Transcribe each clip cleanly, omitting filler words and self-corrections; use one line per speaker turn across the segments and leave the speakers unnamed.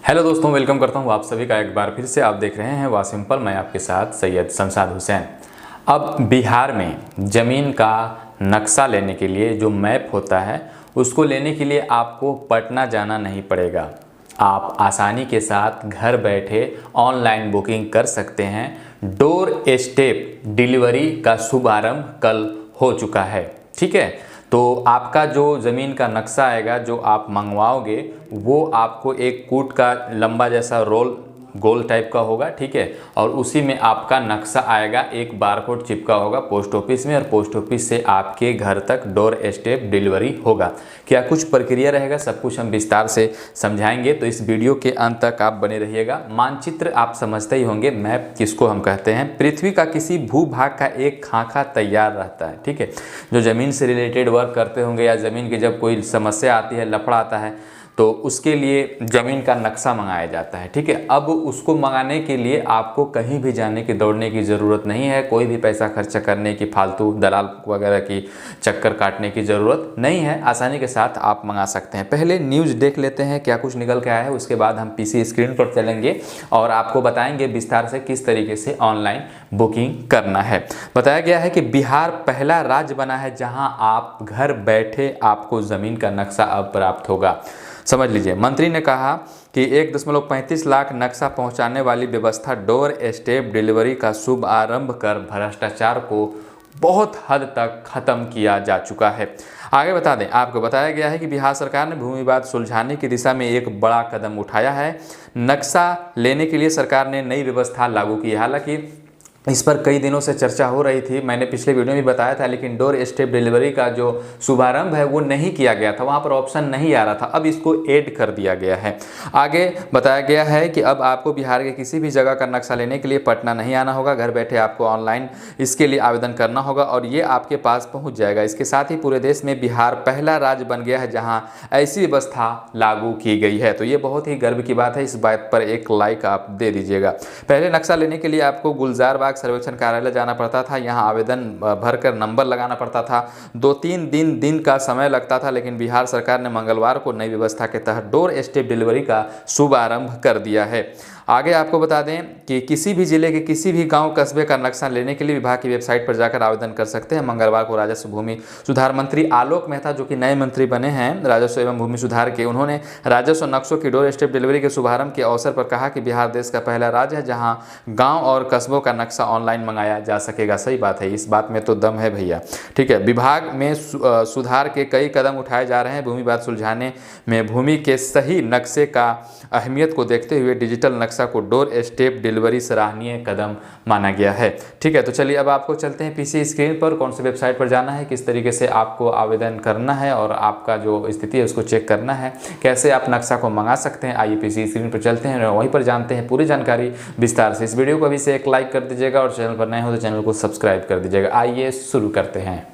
Hello दोस्तों, welcome करता हूँ आप सभी का एक बार फिर से। आप देख रहे हैं वाह सिंपल, मैं आपके साथ सैयद शमशाद हुसैन। अब बिहार में ज़मीन का नक्शा लेने के लिए जो मैप होता है उसको लेने के लिए आपको पटना जाना नहीं पड़ेगा। आप आसानी के साथ घर बैठे ऑनलाइन बुकिंग कर सकते हैं। डोर स्टेप डिलीवरी का शुभारंभ कल हो चुका है। ठीक है, तो आपका जो ज़मीन का नक्शा आएगा जो आप मंगवाओगे वो आपको एक कूट का लंबा जैसा रोल गोल टाइप का होगा। ठीक है, और उसी में आपका नक्शा आएगा, एक बारकोड चिपका होगा पोस्ट ऑफिस में, और पोस्ट ऑफिस से आपके घर तक डोर स्टेप डिलीवरी होगा। क्या कुछ प्रक्रिया रहेगा, सब कुछ हम विस्तार से समझाएंगे, तो इस वीडियो के अंत तक आप बने रहिएगा। मानचित्र आप समझते ही होंगे, मैप किसको हम कहते हैं। पृथ्वी का किसी भूभाग का एक खाका तैयार रहता है। ठीक है, जो ज़मीन से रिलेटेड वर्क करते होंगे या ज़मीन की जब कोई समस्या आती है, लफड़ा आता है, तो उसके लिए ज़मीन का नक्शा मंगाया जाता है। ठीक है, अब उसको मंगाने के लिए आपको कहीं भी जाने की दौड़ने की ज़रूरत नहीं है, कोई भी पैसा खर्चा करने की, फालतू दलाल वगैरह की चक्कर काटने की ज़रूरत नहीं है। आसानी के साथ आप मंगा सकते हैं। पहले न्यूज़ देख लेते हैं क्या कुछ निकल के आया है, उसके बाद हम पीसी स्क्रीन पर चलेंगे और आपको बताएंगे विस्तार से किस तरीके से ऑनलाइन बुकिंग करना है। बताया गया है कि बिहार पहला राज्य बना है जहाँ आप घर बैठे आपको ज़मीन का नक्शा अब प्राप्त होगा। समझ लीजिए, मंत्री ने कहा कि 1.35 लाख नक्शा पहुंचाने वाली व्यवस्था डोर स्टेप डिलीवरी का शुभ आरंभ कर भ्रष्टाचार को बहुत हद तक खत्म किया जा चुका है। आगे बता दें, आपको बताया गया है कि बिहार सरकार ने भूमि विवाद सुलझाने की दिशा में एक बड़ा कदम उठाया है। नक्शा लेने के लिए सरकार ने नई व्यवस्था लागू की है। हालांकि इस पर कई दिनों से चर्चा हो रही थी, मैंने पिछले वीडियो में बताया था, लेकिन डोर स्टेप डिलीवरी का जो शुभारंभ है वो नहीं किया गया था, वहाँ पर ऑप्शन नहीं आ रहा था। अब इसको ऐड कर दिया गया है। आगे बताया गया है कि अब आपको बिहार के किसी भी जगह का नक्शा लेने के लिए पटना नहीं आना होगा, घर बैठे आपको ऑनलाइन इसके लिए आवेदन करना होगा और ये आपके पास पहुँच जाएगा। इसके साथ ही पूरे देश में बिहार पहला राज्य बन गया है जहाँ ऐसी व्यवस्था लागू की गई है। तो ये बहुत ही गर्व की बात है, इस बात पर एक लाइक आप दे दीजिएगा। पहले नक्शा लेने के लिए आपको गुलजार बाग सर्वेक्षण कार्यालय जाना पड़ता था, यहाँ आवेदन भरकर नंबर लगाना पड़ता था, 2-3 दिन का समय लगता था। लेकिन बिहार सरकार ने मंगलवार को नई व्यवस्था के तहत डोर स्टेप डिलीवरी का शुभारंभ कर दिया है। आगे आपको बता दें कि किसी भी जिले के किसी भी गांव कस्बे का नक्शा लेने के लिए विभाग की वेबसाइट पर जाकर आवेदन कर सकते हैं। मंगलवार को राजस्व भूमि सुधार मंत्री आलोक मेहता, जो कि नए मंत्री बने हैं राजस्व एवं भूमि सुधार के, उन्होंने राजस्व नक्शों की डोर स्टेप डिलीवरी के शुभारंभ के अवसर पर कहा कि बिहार देश का पहला राज्य है जहां गाँव और कस्बों का नक्शा ऑनलाइन मंगाया जा सकेगा। सही बात है, इस बात में तो दम है भैया। ठीक है, विभाग में सुधार के कई कदम उठाए जा रहे हैं। भूमि विवाद सुलझाने में भूमि के सही नक्शे का अहमियत को देखते हुए डिजिटल नक्शा को डोर स्टेप डिलीवरी सराहनीय कदम माना गया है। ठीक है, तो चलिए अब आपको चलते हैं पीसी स्क्रीन पर, कौन सी वेबसाइट पर जाना है, किस तरीके से आपको आवेदन करना है और आपका जो स्थिति है उसको चेक करना है, कैसे आप नक्शा को मंगा सकते हैं। आइए पीसी स्क्रीन पर चलते हैं और वहीं पर जानते हैं पूरी जानकारी विस्तार से। इस वीडियो को अभी से एक लाइक कर दीजिएगा और चैनल पर नए हो तो चैनल को सब्सक्राइब कर दीजिएगा। आइए शुरू करते हैं।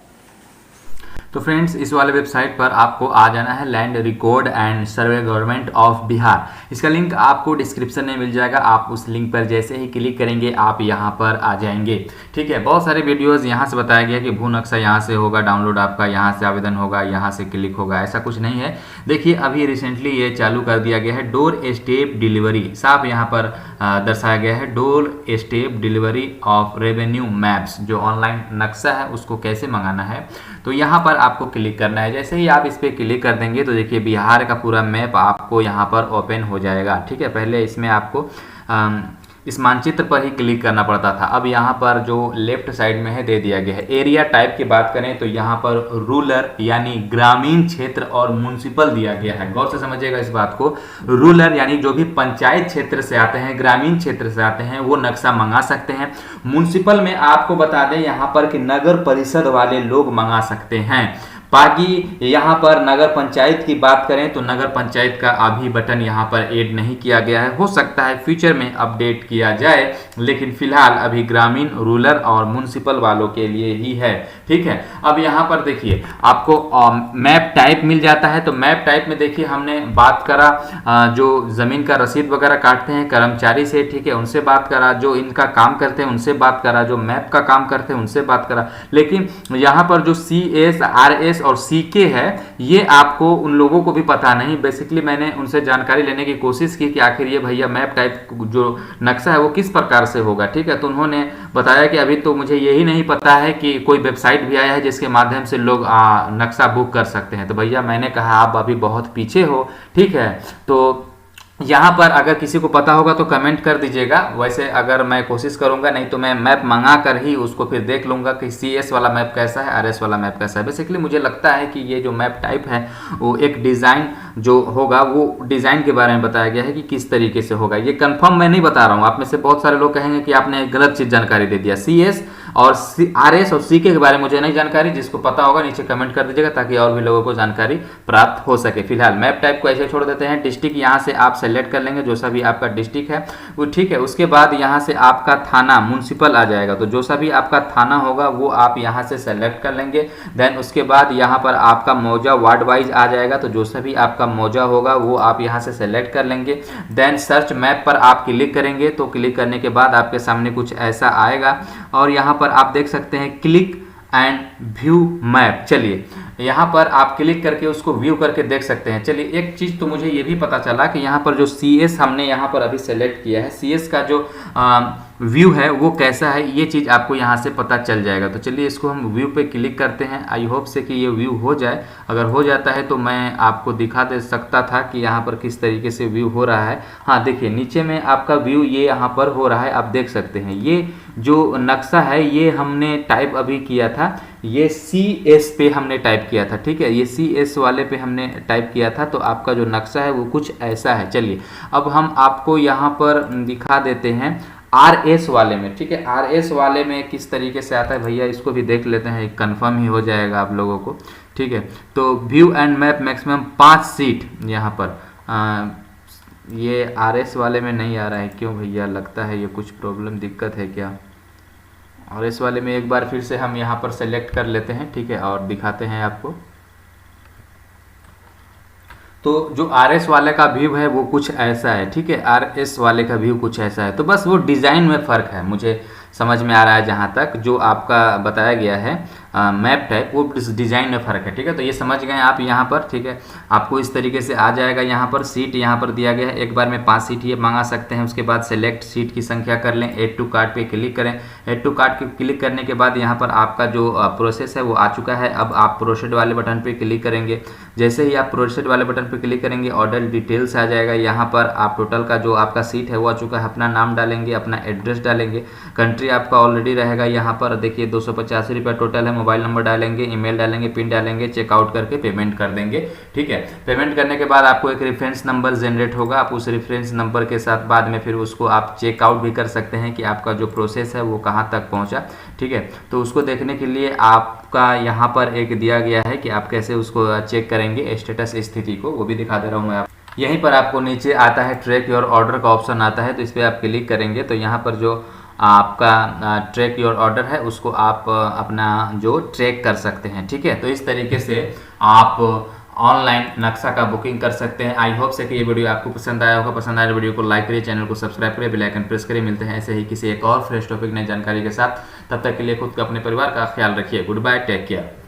तो फ्रेंड्स, इस वाले वेबसाइट पर आपको आ जाना है, land record and survey government of Bihar. इसका लिंक आपको डिस्क्रिप्शन में मिल जाएगा। आप उस लिंक पर जैसे ही क्लिक करेंगे आप यहाँ पर आ जाएंगे। ठीक है, बहुत सारे वीडियोस यहाँ से बताया गया कि भू नक्शा यहाँ से होगा डाउनलोड, आपका यहाँ से आवेदन होगा, यहाँ से क्लिक होगा, ऐसा कुछ नहीं है। देखिए, अभी रिसेंटली ये चालू कर दिया गया है डोर स्टेप डिलीवरी, साफ यहाँ पर दर्शाया गया है door step delivery of revenue maps. जो ऑनलाइन नक्शा है उसको कैसे मंगाना है, तो यहाँ पर आपको क्लिक करना है। जैसे ही आप इस पर क्लिक कर देंगे तो देखिए बिहार का पूरा मैप आपको यहाँ पर ओपन हो जाएगा। ठीक है, पहले इसमें आपको इस मानचित्र पर ही क्लिक करना पड़ता था, अब यहाँ पर जो लेफ्ट साइड में है दे दिया गया है। एरिया टाइप की बात करें तो यहाँ पर रूरल यानी ग्रामीण क्षेत्र और म्युनिसिपल दिया गया है। गौर से समझिएगा इस बात को। रूरल यानी जो भी पंचायत क्षेत्र से आते हैं, ग्रामीण क्षेत्र से आते हैं, वो नक्शा मंगा सकते हैं। म्युनिसिपल में आपको बता दें यहाँ पर कि नगर परिषद वाले लोग मंगा सकते हैं। बाकी यहाँ पर नगर पंचायत की बात करें तो नगर पंचायत का अभी बटन यहाँ पर ऐड नहीं किया गया है, हो सकता है फ्यूचर में अपडेट किया जाए, लेकिन फिलहाल अभी ग्रामीण, रूरल और म्युनिसिपल वालों के लिए ही है। ठीक है, अब यहाँ पर देखिए आपको मैप टाइप मिल जाता है। तो मैप टाइप में देखिए हमने बात करा जो जमीन का रसीद वगैरह काटते हैं कर्मचारी से, ठीक है, उनसे बात करा, जो इनका काम करते हैं उनसे बात करा, जो मैप का काम करते हैं उनसे बात करा। लेकिन यहाँ पर जो CS, RS और CK है, ये आपको उन लोगों को भी पता नहीं। बेसिकली मैंने उनसे जानकारी लेने की कोशिश की कि आखिर ये भैया मैप टाइप जो नक्शा है वो किस प्रकार से होगा, ठीक है। तो उन्होंने बताया कि अभी तो मुझे यही नहीं पता है कि कोई वेबसाइट भी आया है जिसके माध्यम से लोग नक्शा बुक कर सकते हैं। तो भैया मैंने कहा आप अभी बहुत पीछे हो, ठीक है। तो यहाँ पर अगर किसी को पता होगा तो कमेंट कर दीजिएगा। वैसे अगर मैं कोशिश करूँगा, नहीं तो मैं मैप मंगा कर ही उसको फिर देख लूँगा कि CS वाला मैप कैसा है, RS वाला मैप कैसा है। बेसिकली मुझे लगता है कि ये जो मैप टाइप है वो एक डिज़ाइन जो होगा वो डिज़ाइन के बारे में बताया गया है कि किस तरीके से होगा। ये कंफर्म मैं नहीं बता रहा हूँ, आप में से बहुत सारे लोग कहेंगे कि आपने गलत चीज़ जानकारी दे दिया। CS और RS और CK के बारे में मुझे नहीं जानकारी, जिसको पता होगा नीचे कमेंट कर दीजिएगा ताकि और भी लोगों को जानकारी प्राप्त हो सके। फिलहाल मैप टाइप को ऐसे छोड़ देते हैं। डिस्ट्रिक्ट यहाँ से आप सेलेक्ट कर लेंगे, जो सा भी आपका डिस्ट्रिक्ट है वो, ठीक है। उसके बाद यहाँ से आपका थाना म्युनिसिपल आ जाएगा, तो जो सा भी आपका थाना होगा वो आप यहाँ से सेलेक्ट कर लेंगे। देन उसके बाद यहाँ पर आपका मौजा वार्ड वाइज आ जाएगा, तो जो सा भी आपका मौजा होगा वो आप यहाँ से सेलेक्ट कर लेंगे। देन सर्च मैप पर आप क्लिक करेंगे, तो क्लिक करने के बाद आपके सामने कुछ ऐसा आएगा और यहाँ पर आप देख सकते हैं क्लिक एंड व्यू मैप। चलिए यहाँ पर आप क्लिक करके उसको व्यू करके देख सकते हैं। चलिए एक चीज़ तो मुझे ये भी पता चला कि यहाँ पर जो CS हमने यहाँ पर अभी सेलेक्ट किया है, CS का जो व्यू है वो कैसा है, ये चीज़ आपको यहाँ से पता चल जाएगा। तो चलिए इसको हम व्यू पे क्लिक करते हैं। आई होप से कि ये व्यू हो जाए। अगर हो जाता है तो मैं आपको दिखा दे सकता था कि यहाँ पर किस तरीके से व्यू हो रहा है। हाँ देखिए नीचे में आपका व्यू ये यहाँ पर हो रहा है, आप देख सकते हैं। ये जो नक्शा है ये हमने टाइप अभी किया था, ये CS पे हमने टाइप किया था, ठीक है। ये CS वाले पे हमने टाइप किया था, तो आपका जो नक्शा है वो कुछ ऐसा है। चलिए अब हम आपको यहाँ पर दिखा देते हैं RS वाले में, ठीक है। RS वाले में किस तरीके से आता है भैया, इसको भी देख लेते हैं, कंफर्म ही हो जाएगा आप लोगों को, ठीक है। तो view and map maximum 5 seat यहाँ पर ये RS वाले में नहीं आ रहा है, क्यों भैया, लगता है ये कुछ प्रॉब्लम दिक्कत है क्या। और इस वाले में एक बार फिर से हम यहाँ पर सेलेक्ट कर लेते हैं, ठीक है, और दिखाते हैं आपको। तो जो RS वाले का व्यू है वो कुछ ऐसा है, ठीक है। RS वाले का व्यू कुछ ऐसा है। तो बस वो डिज़ाइन में फ़र्क है, मुझे समझ में आ रहा है। जहाँ तक जो आपका बताया गया है मैप टाइप, वो डिज़ाइन में फ़र्क है, ठीक है। तो ये समझ गए आप यहाँ पर, ठीक है। आपको इस तरीके से आ जाएगा। यहाँ पर सीट यहाँ पर दिया गया है, एक बार में 5 सीट ये मंगा सकते हैं। उसके बाद सेलेक्ट सीट की संख्या कर लें, ऐड टू कार्ट पे क्लिक करें। ऐड टू कार्ट पे क्लिक करने के बाद यहाँ पर आपका जो प्रोसेस है वो आ चुका है। अब आप प्रोसीड वाले बटन पर क्लिक करेंगे। जैसे ही आप प्रोसीड वाले बटन पर क्लिक करेंगे ऑर्डर डिटेल्स आ जाएगा। यहाँ पर आप टोटल का जो आपका सीट है वो आ चुका है। अपना नाम डालेंगे, अपना एड्रेस डालेंगे, कंट्री आपका ऑलरेडी रहेगा। यहाँ पर देखिए 285 रुपये टोटल है। मोबाइल नंबर डालेंगे, ईमेल डालेंगे, पिन डालेंगे, चेकआउट करके पेमेंट कर देंगे, ठीक है। पेमेंट करने के बाद आपको एक रेफरेंस नंबर जनरेट होगा। आप उस रेफरेंस नंबर के साथ बाद में फिर उसको आप चेकआउट भी कर सकते हैं कि आपका जो प्रोसेस है वो कहाँ तक पहुँचा, ठीक है। तो उसको देखने के लिए आपका यहाँ पर एक दिया गया है कि आप कैसे उसको चेक करेंगे स्टेटस स्थिति को, वो भी दिखा दे रहा हूँ मैं आप। यहीं पर आपको नीचे आता है ट्रैक योर ऑर्डर का ऑप्शन आता है, तो इस पर आप क्लिक करेंगे तो यहाँ पर जो आपका ट्रैक योर ऑर्डर है उसको आप अपना जो ट्रैक कर सकते हैं, ठीक है। तो इस तरीके से आप ऑनलाइन नक्शा का बुकिंग कर सकते हैं। आई होप से कि ये वीडियो आपको पसंद आया होगा। पसंद आया वीडियो को लाइक करिए, चैनल को सब्सक्राइब करिए, बेल आइकन प्रेस करिए। मिलते हैं ऐसे ही किसी एक और फ्रेश टॉपिक नई जानकारी के साथ। तब तक के लिए खुद का, अपने परिवार का ख्याल रखिए। Goodbye, take care.